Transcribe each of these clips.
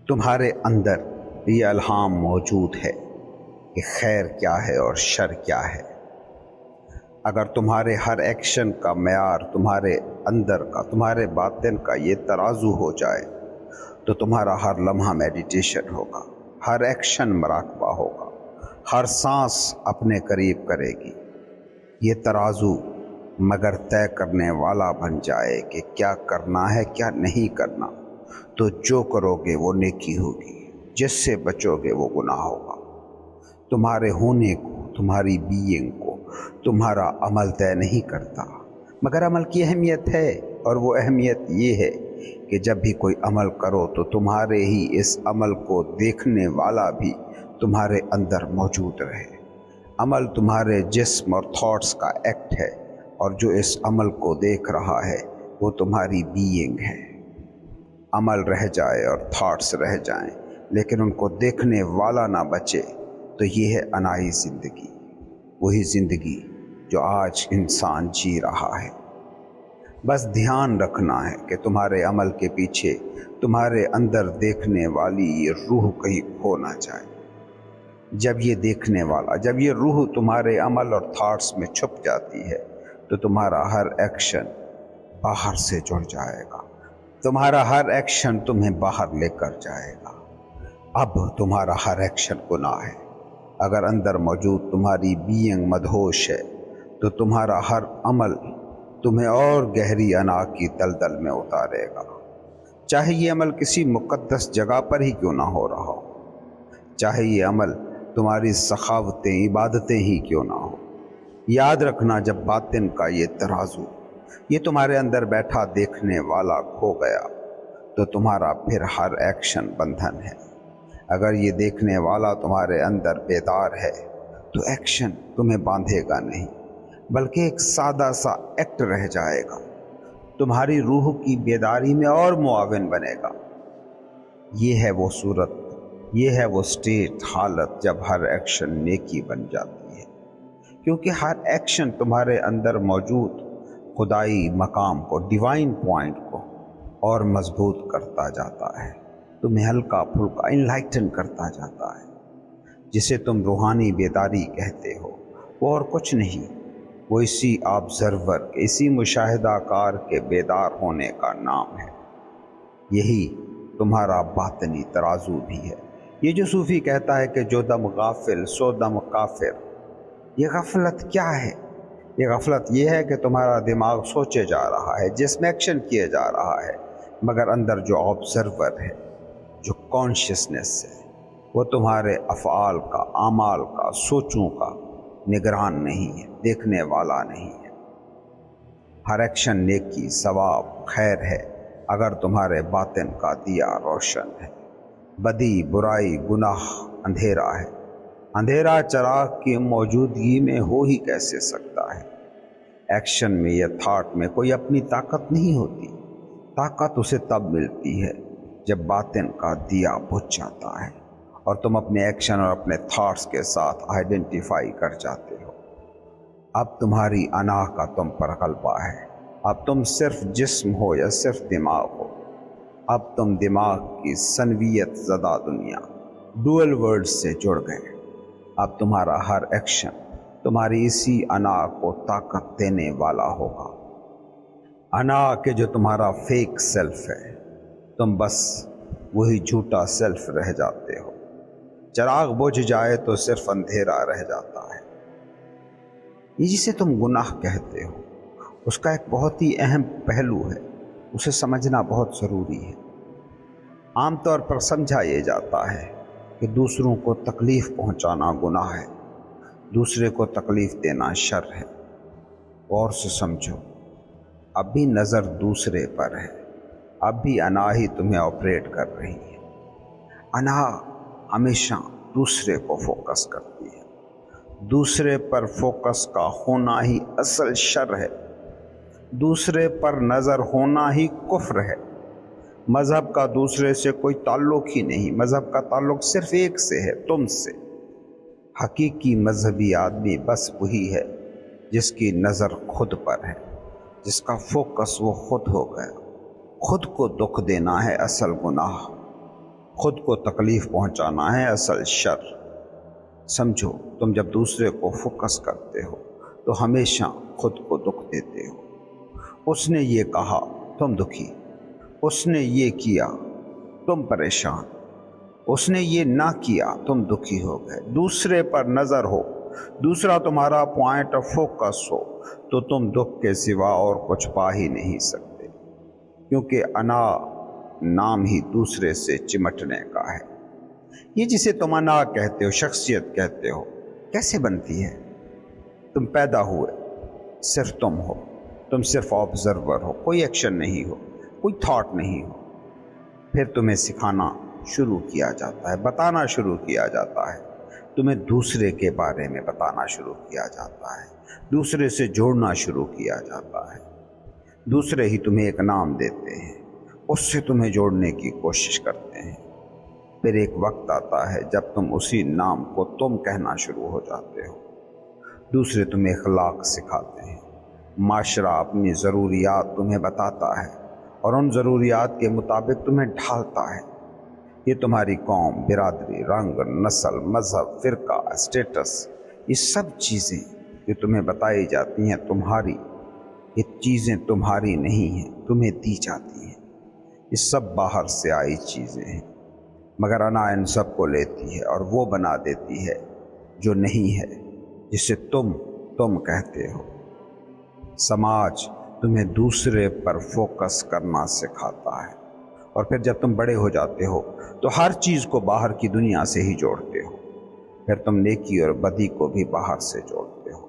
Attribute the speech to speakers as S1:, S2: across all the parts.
S1: تمہارے اندر یہ الہام موجود ہے کہ خیر کیا ہے اور شر کیا ہے۔ اگر تمہارے ہر ایکشن کا معیار تمہارے اندر کا، تمہارے باطن کا یہ ترازو ہو جائے تو تمہارا ہر لمحہ میڈیٹیشن ہوگا، ہر ایکشن مراقبہ ہوگا، ہر سانس اپنے قریب کرے گی۔ یہ ترازو مگر طے کرنے والا بن جائے کہ کیا کرنا ہے کیا نہیں کرنا، تو جو کرو گے وہ نیکی ہوگی، جس سے بچو گے وہ گناہ ہوگا۔ تمہارے ہونے کو، تمہاری بینگ کو تمہارا عمل طے نہیں کرتا، مگر عمل کی اہمیت ہے، اور وہ اہمیت یہ ہے کہ جب بھی کوئی عمل کرو تو تمہارے ہی اس عمل کو دیکھنے والا بھی تمہارے اندر موجود رہے۔ عمل تمہارے جسم اور تھاٹس کا ایکٹ ہے، اور جو اس عمل کو دیکھ رہا ہے وہ تمہاری بینگ ہے۔ عمل رہ جائے اور تھاٹس رہ جائیں لیکن ان کو دیکھنے والا نہ بچے تو یہ ہے انائی زندگی، وہی زندگی جو آج انسان جی رہا ہے۔ بس دھیان رکھنا ہے کہ تمہارے عمل کے پیچھے تمہارے اندر دیکھنے والی یہ روح کہیں کھو نہ جائے۔ جب یہ دیکھنے والا، جب یہ روح تمہارے عمل اور تھاٹس میں چھپ جاتی ہے تو تمہارا ہر ایکشن باہر سے جڑ جائے گا، تمہارا ہر ایکشن تمہیں باہر لے کر جائے گا۔ اب تمہارا ہر ایکشن گناہ ہے۔ اگر اندر موجود تمہاری بینگ مدہوش ہے تو تمہارا ہر عمل تمہیں اور گہری انا کی دلدل میں اتارے گا، چاہے یہ عمل کسی مقدس جگہ پر ہی کیوں نہ ہو رہا ہو، چاہے یہ عمل تمہاری سخاوتیں، عبادتیں ہی کیوں نہ ہو۔ یاد رکھنا، جب باطن کا یہ ترازو، یہ تمہارے اندر بیٹھا دیکھنے والا کھو گیا تو تمہارا پھر ہر ایکشن بندھن ہے۔ اگر یہ دیکھنے والا تمہارے اندر بیدار ہے تو ایکشن تمہیں باندھے گا نہیں، بلکہ ایک سادہ سا ایکٹ رہ جائے گا، تمہاری روح کی بیداری میں اور معاون بنے گا۔ یہ ہے وہ صورت، یہ ہے وہ سٹیٹ، حالت جب ہر ایکشن نیکی بن جاتی ہے، کیونکہ ہر ایکشن تمہارے اندر موجود خدائی مقام کو، ڈیوائن پوائنٹ کو اور مضبوط کرتا جاتا ہے، تمہیں ہلکا پھلکا انلائٹن کرتا جاتا ہے۔ جسے تم روحانی بیداری کہتے ہو وہ اور کچھ نہیں، وہ اسی آبزرور، اسی مشاہدہ کار کے بیدار ہونے کا نام ہے۔ یہی تمہارا باطنی ترازو بھی ہے۔ یہ جو صوفی کہتا ہے کہ جو دم غافل سو دم کافر، یہ غفلت کیا ہے؟ یہ غفلت یہ ہے کہ تمہارا دماغ سوچے جا رہا ہے، جس میں ایکشن کیے جا رہا ہے، مگر اندر جو آبزرور ہے، جو کانشیسنس ہے، وہ تمہارے افعال کا، اعمال کا، سوچوں کا نگران نہیں ہے، دیکھنے والا نہیں ہے۔ ہر ایکشن نیکی، ثواب، خیر ہے اگر تمہارے باطن کا دیا روشن ہے۔ بدی، برائی، گناہ اندھیرا ہے۔ اندھیرا چراغ کی موجودگی میں ہو ہی کیسے سکتا ہے؟ ایکشن میں یا تھاٹ میں کوئی اپنی طاقت نہیں ہوتی، طاقت اسے تب ملتی ہے جب باطن کا دیا بجھ جاتا ہے اور تم اپنے ایکشن اور اپنے تھاٹس کے ساتھ آئیڈینٹیفائی کر جاتے ہو۔ اب تمہاری انا کا تم پر غلبہ ہے۔ اب تم صرف جسم ہو یا صرف دماغ ہو، اب تم دماغ کی سنویت زدہ دنیا، ڈوئل ورڈ سے جڑ گئے۔ اب تمہارا ہر ایکشن تمہاری اسی انا کو طاقت دینے والا ہوگا، انا کہ جو تمہارا فیک سیلف ہے، تم بس وہی جھوٹا سیلف رہ جاتے ہو۔ چراغ بجھ جائے تو صرف اندھیرا رہ جاتا ہے۔ یہ جسے تم گناہ کہتے ہو، اس کا ایک بہت ہی اہم پہلو ہے، اسے سمجھنا بہت ضروری ہے۔ عام طور پر سمجھا یہ جاتا ہے کہ دوسروں کو تکلیف پہنچانا گناہ ہے، دوسرے کو تکلیف دینا شر ہے۔ غور سے سمجھو، اب بھی نظر دوسرے پر ہے، اب بھی انا ہی تمہیں آپریٹ کر رہی ہے۔ انا ہمیشہ دوسرے کو فوکس کرتی ہے، دوسرے پر فوکس کا ہونا ہی اصل شر ہے، دوسرے پر نظر ہونا ہی کفر ہے۔ مذہب کا دوسرے سے کوئی تعلق ہی نہیں، مذہب کا تعلق صرف ایک سے ہے، تم سے۔ حقیقی مذہبی آدمی بس وہی ہے جس کی نظر خود پر ہے، جس کا فوکس وہ خود ہو گیا۔ خود کو دکھ دینا ہے اصل گناہ، خود کو تکلیف پہنچانا ہے اصل شر۔ سمجھو، تم جب دوسرے کو فوکس کرتے ہو تو ہمیشہ خود کو دکھ دیتے ہو۔ اس نے یہ کہا، تم دکھی۔ اس نے یہ کیا، تم پریشان۔ اس نے یہ نہ کیا، تم دکھی ہو گئے۔ دوسرے پر نظر ہو، دوسرا تمہارا پوائنٹ آف فوکس ہو تو تم دکھ کے سوا اور کچھ پا ہی نہیں سکتے، کیونکہ انا نام ہی دوسرے سے چمٹنے کا ہے۔ یہ جسے تم انا کہتے ہو، شخصیت کہتے ہو، کیسے بنتی ہے؟ تم پیدا ہوئے، صرف تم ہو، تم صرف آبزرور ہو، کوئی ایکشن نہیں ہو، کوئی تھاٹ نہیں ہو۔ پھر تمہیں سکھانا شروع کیا جاتا ہے، بتانا شروع کیا جاتا ہے، تمہیں دوسرے کے بارے میں بتانا شروع کیا جاتا ہے، دوسرے سے جوڑنا شروع کیا جاتا ہے۔ دوسرے ہی تمہیں ایک نام دیتے ہیں، اس سے تمہیں جوڑنے کی کوشش کرتے ہیں۔ پھر ایک وقت آتا ہے جب تم اسی نام کو تم کہنا شروع ہو جاتے ہو۔ دوسرے تمہیں اخلاق سکھاتے ہیں، معاشرہ اپنی ضروریات تمہیں بتاتا ہے اور ان ضروریات کے مطابق تمہیں ڈھالتا ہے۔ یہ تمہاری قوم، برادری، رنگ، نسل، مذہب، فرقہ، اسٹیٹس، یہ سب چیزیں جو تمہیں بتائی جاتی ہیں تمہاری، یہ چیزیں تمہاری نہیں ہیں، تمہیں دی جاتی ہیں۔ یہ سب باہر سے آئی چیزیں ہیں، مگر انا ان سب کو لیتی ہے اور وہ بنا دیتی ہے جو نہیں ہے، جسے تم کہتے ہو۔ سماج تمہیں دوسرے پر فوکس کرنا سکھاتا ہے، اور پھر جب تم بڑے ہو جاتے ہو تو ہر چیز کو باہر کی دنیا سے ہی جوڑتے ہو۔ پھر تم نیکی اور بدی کو بھی باہر سے جوڑتے ہو۔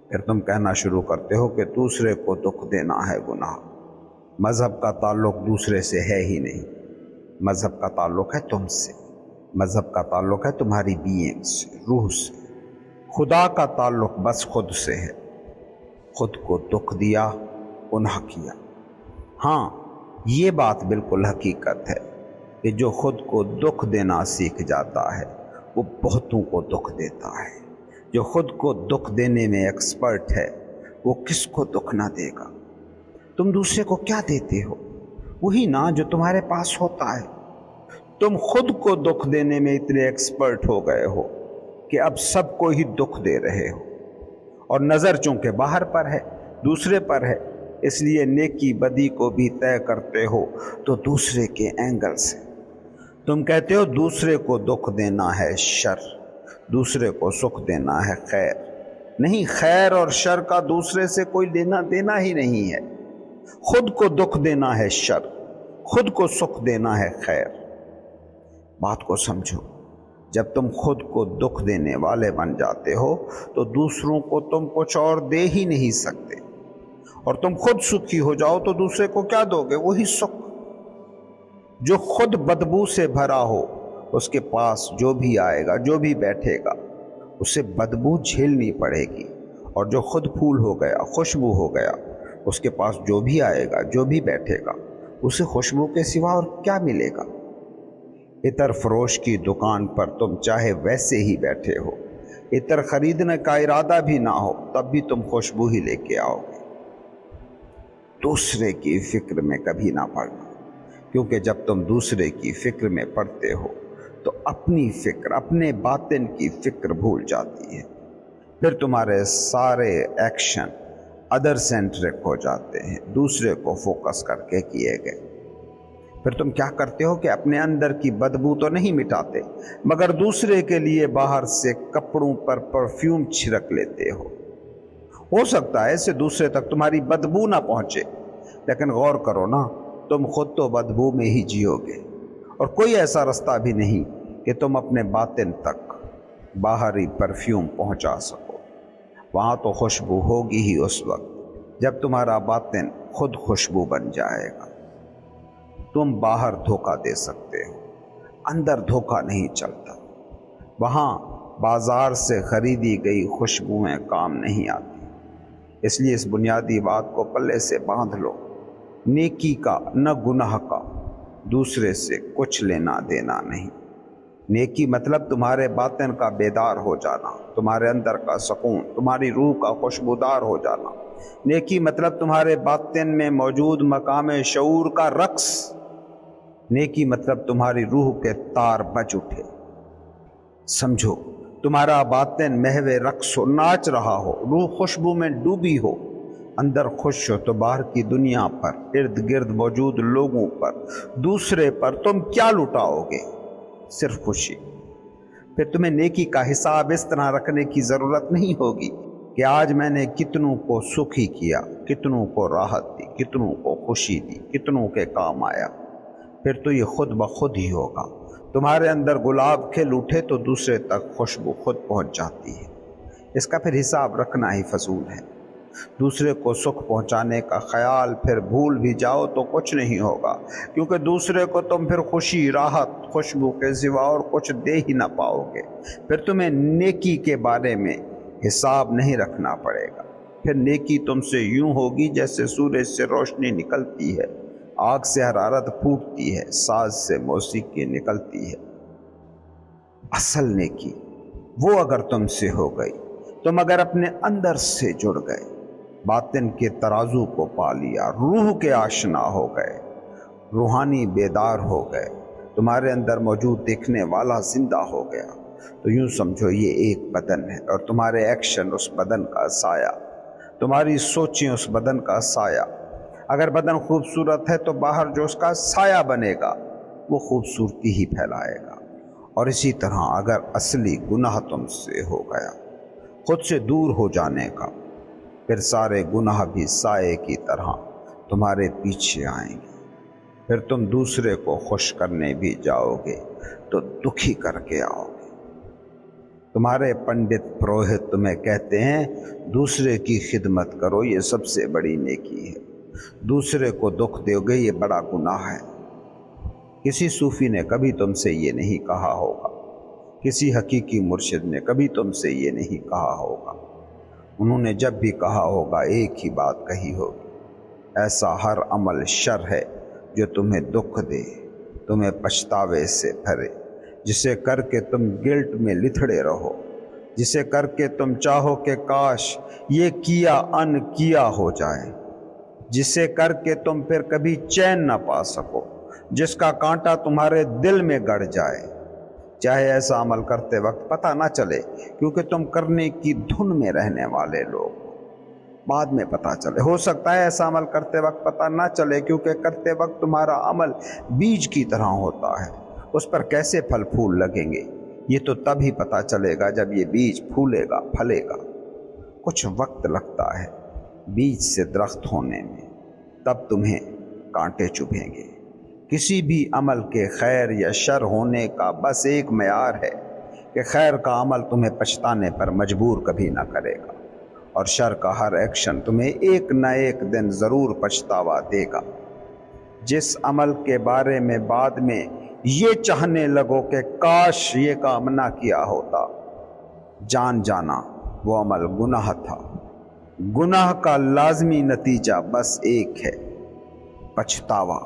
S1: پھر تم کہنا شروع کرتے ہو کہ دوسرے کو دکھ دینا ہے گناہ۔ مذہب کا تعلق دوسرے سے ہے ہی نہیں، مذہب کا تعلق ہے تم سے، مذہب کا تعلق ہے تمہاری بینگ سے، روح سے۔ خدا کا تعلق بس خود سے ہے۔ خود کو دکھ دیا، گناہ کیا۔ ہاں، یہ بات بالکل حقیقت ہے کہ جو خود کو دکھ دینا سیکھ جاتا ہے وہ بہتوں کو دکھ دیتا ہے۔ جو خود کو دکھ دینے میں ایکسپرٹ ہے وہ کس کو دکھ نہ دے گا۔ تم دوسرے کو کیا دیتے ہو؟ وہی نا جو تمہارے پاس ہوتا ہے۔ تم خود کو دکھ دینے میں اتنے ایکسپرٹ ہو گئے ہو کہ اب سب کو ہی دکھ دے رہے ہو، اور نظر چونکہ باہر پر ہے، دوسرے پر ہے، اس لیے نیکی بدی کو بھی طے کرتے ہو تو دوسرے کے اینگل سے۔ تم کہتے ہو دوسرے کو دکھ دینا ہے شر، دوسرے کو سکھ دینا ہے خیر۔ نہیں، خیر اور شر کا دوسرے سے کوئی لینا دینا ہی نہیں ہے۔ خود کو دکھ دینا ہے شر، خود کو سکھ دینا ہے خیر۔ بات کو سمجھو، جب تم خود کو دکھ دینے والے بن جاتے ہو تو دوسروں کو تم کچھ اور دے ہی نہیں سکتے، اور تم خود سکھی ہو جاؤ تو دوسرے کو کیا دو گے؟ وہی سکھ۔ جو خود بدبو سے بھرا ہو اس کے پاس جو بھی آئے گا، جو بھی بیٹھے گا، اسے بدبو جھیلنی پڑے گی، اور جو خود پھول ہو گیا، خوشبو ہو گیا، اس کے پاس جو بھی آئے گا، جو بھی بیٹھے گا، اسے خوشبو کے سوا اور کیا ملے گا؟ عطر فروش کی دکان پر تم چاہے ویسے ہی بیٹھے ہو، عطر خریدنے کا ارادہ بھی نہ ہو، تب بھی تم خوشبو ہی لے کے آؤ گے۔ دوسرے کی فکر میں کبھی نہ پڑنا، کیونکہ جب تم دوسرے کی فکر میں پڑتے ہو تو اپنی فکر، اپنے باطن کی فکر بھول جاتی ہے۔ پھر تمہارے سارے ایکشن ادر سینٹرک ہو جاتے ہیں، دوسرے کو فوکس کر کے کیے گئے۔ پھر تم کیا کرتے ہو کہ اپنے اندر کی بدبو تو نہیں مٹاتے، مگر دوسرے کے لیے باہر سے کپڑوں پر پرفیوم چھڑک لیتے ہو سکتا ہے اسے دوسرے تک تمہاری بدبو نہ پہنچے، لیکن غور کرو نا، تم خود تو بدبو میں ہی جیو گے، اور کوئی ایسا رستہ بھی نہیں کہ تم اپنے باطن تک باہری پرفیوم پہنچا سکو۔ وہاں تو خوشبو ہوگی ہی اس وقت جب تمہارا باطن خود خوشبو بن جائے گا۔ تم باہر دھوکہ دے سکتے ہو، اندر دھوکہ نہیں چلتا۔ وہاں بازار سے خریدی گئی خوشبوئیں کام نہیں آتی۔ اس لیے اس بنیادی بات کو پلے سے باندھ لو، نیکی کا نہ گناہ کا دوسرے سے کچھ لینا دینا نہیں۔ نیکی مطلب تمہارے باطن کا بیدار ہو جانا، تمہارے اندر کا سکون، تمہاری روح کا خوشبودار ہو جانا۔ نیکی مطلب تمہارے باطن میں موجود مقام شعور کا رقص، نیکی مطلب تمہاری روح کے تار بج اٹھے۔ سمجھو تمہارا باطن محو رقص و ناچ رہا ہو، روح خوشبو میں ڈوبی ہو، اندر خوش ہو تو باہر کی دنیا پر، ارد گرد موجود لوگوں پر، دوسرے پر تم کیا لٹاؤ گے؟ صرف خوشی۔ پھر تمہیں نیکی کا حساب اس طرح رکھنے کی ضرورت نہیں ہوگی کہ آج میں نے کتنوں کو سکھی کیا، کتنوں کو راحت دی، کتنوں کو خوشی دی، کتنوں کے کام آیا۔ پھر تو یہ خود بخود ہی ہوگا۔ تمہارے اندر گلاب کھل اٹھے تو دوسرے تک خوشبو خود پہنچ جاتی ہے۔ اس کا پھر حساب رکھنا ہی فضول ہے۔ دوسرے کو سکھ پہنچانے کا خیال پھر بھول بھی جاؤ تو کچھ نہیں ہوگا، کیونکہ دوسرے کو تم پھر خوشی، راحت، خوشبو کے سوا اور کچھ دے ہی نہ پاؤ گے۔ پھر تمہیں نیکی کے بارے میں حساب نہیں رکھنا پڑے گا۔ پھر نیکی تم سے یوں ہوگی جیسے سورج سے روشنی نکلتی ہے، آگ سے حرارت پھوٹتی ہے، ساز سے موسیقی نکلتی ہے۔ اصل نیکی وہ اگر تم سے ہو گئی، تم اگر اپنے اندر سے جڑ گئے، باطن کے ترازو کو پا لیا، روح کے آشنا ہو گئے، روحانی بیدار ہو گئے، تمہارے اندر موجود دیکھنے والا زندہ ہو گیا، تو یوں سمجھو یہ ایک بدن ہے اور تمہارے ایکشن اس بدن کا سایہ، تمہاری سوچیں اس بدن کا سایہ۔ اگر بدن خوبصورت ہے تو باہر جو اس کا سایہ بنے گا وہ خوبصورتی ہی پھیلائے گا۔ اور اسی طرح اگر اصلی گناہ تم سے ہو گیا، خود سے دور ہو جانے کا، پھر سارے گناہ بھی سائے کی طرح تمہارے پیچھے آئیں گے۔ پھر تم دوسرے کو خوش کرنے بھی جاؤ گے تو دکھی کر کے آؤ گے۔ تمہارے پنڈت پروہت تمہیں کہتے ہیں دوسرے کی خدمت کرو، یہ سب سے بڑی نیکی ہے، دوسرے کو دکھ دو گے یہ بڑا گناہ ہے۔ کسی صوفی نے کبھی تم سے یہ نہیں کہا ہوگا، کسی حقیقی مرشد نے کبھی تم سے یہ نہیں کہا ہوگا۔ انہوں نے جب بھی کہا ہوگا ایک ہی بات کہی ہوگی، ایسا ہر عمل شر ہے جو تمہیں دکھ دے، تمہیں پچھتاوے سے بھرے، جسے کر کے تم گلٹ میں لتھڑے رہو، جسے کر کے تم چاہو کہ کاش یہ کیا ان کیا ہو جائے، جسے کر کے تم پھر کبھی چین نہ پا سکو، جس کا کانٹا تمہارے دل میں گڑ جائے۔ چاہے ایسا عمل کرتے وقت پتہ نہ چلے، کیونکہ تم کرنے کی دھن میں رہنے والے لوگ، بعد میں پتہ چلے۔ ہو سکتا ہے ایسا عمل کرتے وقت پتہ نہ چلے، کیونکہ کرتے وقت تمہارا عمل بیج کی طرح ہوتا ہے، اس پر کیسے پھل پھول لگیں گے یہ تو تب ہی پتہ چلے گا جب یہ بیج پھولے گا، پھلے گا۔ کچھ وقت لگتا ہے بیج سے درخت ہونے میں، تب تمہیں کانٹے چبھیں گے۔ کسی بھی عمل کے خیر یا شر ہونے کا بس ایک معیار ہے کہ خیر کا عمل تمہیں پچھتانے پر مجبور کبھی نہ کرے گا، اور شر کا ہر ایکشن تمہیں ایک نہ ایک دن ضرور پچھتاوا دے گا۔ جس عمل کے بارے میں بعد میں یہ چاہنے لگو کہ کاش یہ کام نہ کیا ہوتا، جان جانا وہ عمل گناہ تھا۔ گناہ کا لازمی نتیجہ بس ایک ہے، پچھتاوا۔